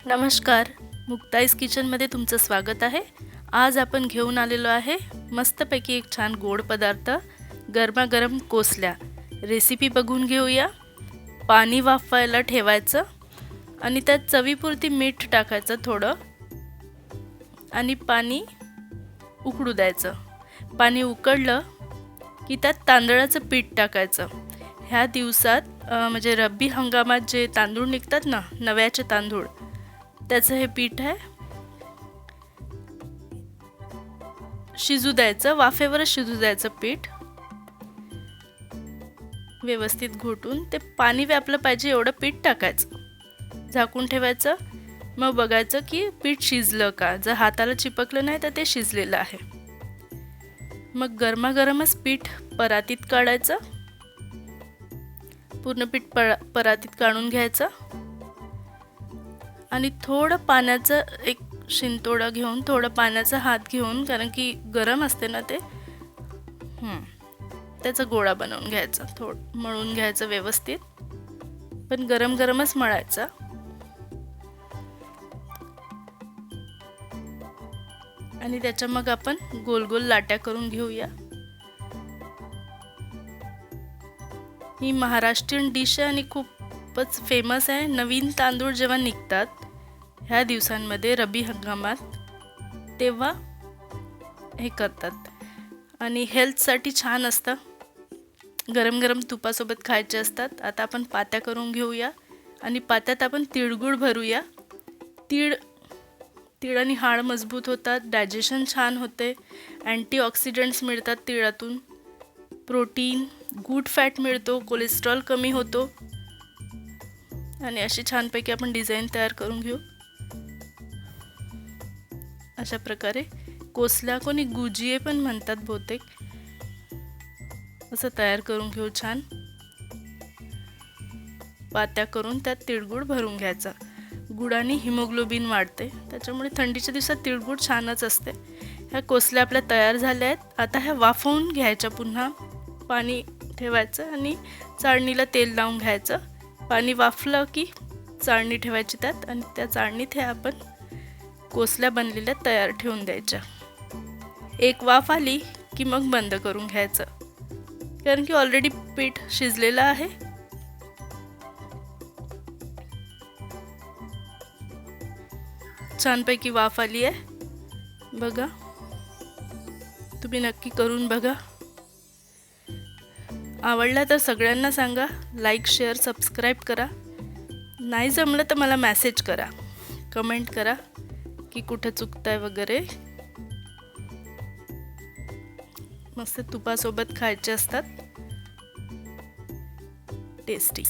नमस्कार, मुक्ताईज किचनमध्ये तुमचं स्वागत आहे। आज आपण घेऊन आलेलो आहे मस्तपैकी एक छान गोड पदार्थ, गरमागरम कोसल्या। रेसिपी बघून घेऊया। पाणी वाफवायला ठेवायचं आणि त्यात चवीपुरती मीठ टाकायचं थोडं आणि पाणी उकळू द्यायचं। पाणी उकळलं की त्यात तांदळाचं पीठ टाकायचं। ह्या दिवसात म्हणजे रब्बी हंगामात जे तांदूळ निघतात ना, नव्याचे तांदूळ, त्याचं हे पीठ आहे। शिजू द्यायचं, वाफेवरच शिजू द्यायचं पीठ। व्यवस्थित घोटून ते पाणी व्यापलं पाहिजे एवढं पीठ टाकायचं, झाकून ठेवायचं। मग बघायचं की पीठ शिजलं का। जर हाताला चिपकलं नाही तर ते शिजलेलं आहे। मग गरमागरमच पीठ परातीत काढायचं। पूर्ण पीठ परातीत काढून घ्यायचं आणि थोडं पाण्याचं एक शिंतोडा घेऊन, थोडं पाण्याचा हात घेऊन, कारण की गरम असते ना ते, त्याचा गोळा बनवून घ्यायचा। थोडं मळून घ्यायचं व्यवस्थित, पण गरम गरमच मळायचा। आणि त्याच्या मग आपण गोल गोल लाट्या करून घेऊया। ही महाराष्ट्रीयन डिश आहे आणि खूपच फेमस आहे। नवीन तांदूळ जेव्हा निघतात ह्या दिवसांमध्ये रब्बी हंगामात, तेव्हा हे करतात आणि हेल्थसाठी छान असतं। गरम गरम तुपासोबत खायचे असतात। आता आपण पात्या करून घेऊया आणि पात्यात आपण तिळगुळ भरूया। तिळाने हाड मजबूत होतात, डायजेशन छान होते, अँटीऑक्सिडंट्स मिळतात तिळातून, प्रोटीन, गुड फॅट मिळतो, कोलेस्ट्रॉल कमी होतो। आणि अशी छानपैकी आपण डिझाईन तयार करून घेऊ। अशा प्रकारे कोसल्या, कोणी गुजिये पण म्हणतात बहुतेक, असं तयार करून घेऊ। छान पात्या करून त्यात तिळगुळ भरून घ्यायचा। गुळाने हिमोग्लोबिन वाढते, त्याच्यामुळे थंडीच्या दिवसात तिळगुळ छानच असते। ह्या कोसल्या आपल्या तयार झाल्या आहेत। आता ह्या वाफवून घ्यायच्या। पुन्हा पाणी ठेवायचं आणि चाळणीला तेल लावून घ्यायचं। पाणी वाफलं की चाळणी ठेवायची त्यात आणि त्या चाळणीत हे आपण कोसल्या बनलेल्या तयार ठेवून द्यायच्या। एक वाफ आली की मग बंद करून घ्यायचं, कारण की ऑलरेडी पीठ शिजलेलं आहे। छानपैकी वाफ आली आहे बघा। तुम्ही नक्की करून बघा। आवडला तर सगळ्यांना सांगा, लाईक, शेअर, सबस्क्राईब करा। नाही जमलं तर मला मेसेज करा, कमेंट करा की कुठे चुकताय वगैरे। मस्त तुपासोबत खायचे असतात, टेस्टी।